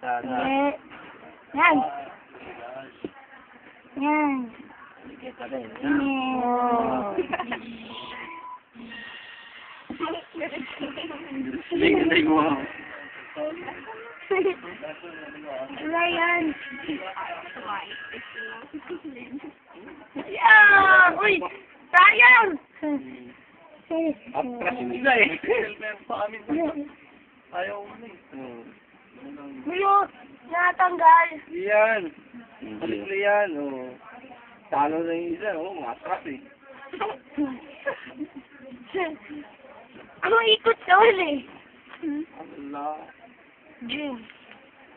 Yan. Yan. Hindi mo. Wala yan. Yeah! Uy! Sayang! Atras yung isa eh. Ayaw mo na eh. Mulo! Natanggal! Yan. Alikli yan. Oh. Talo na yung isa. Oh, matras eh. Ako ikot na uli. Allah. Jim.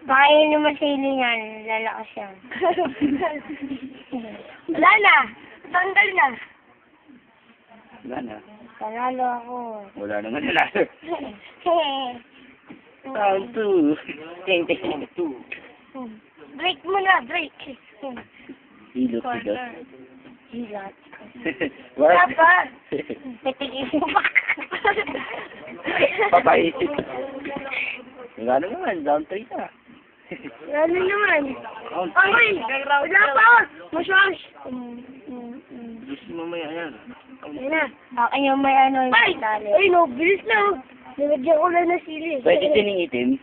Baka yun yung masilingan. Lalakas yan. Wala na. Tanggal na. Wala na. Panalo ako. Wala naman nalalo. Round 2. Ting. 2. Break mo na. Break. Hilot. Hilot. What? Wala pa. Natigil mo pa. Papay. Wala naman. Round 3 na. Ano naman? Round Ay! 3. Wala pa! Masyas! Gusto mamaya yan. Ayun na. Akin yung may ano yung tali. Ay, no. Bilis na. Oh. Nilagyan ko lang na sili. Pwede tiningitin?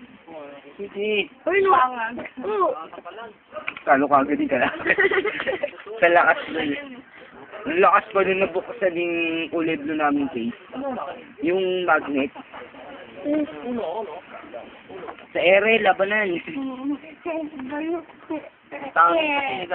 Sige. Ay, no. Oo. Kalo ka agad ka lang. Sa lakas na yun. Ang lakas pa rin nabuksan yung uleblo namin case. Yung magnet. Sa ere, labanan. Bayo. Tangin.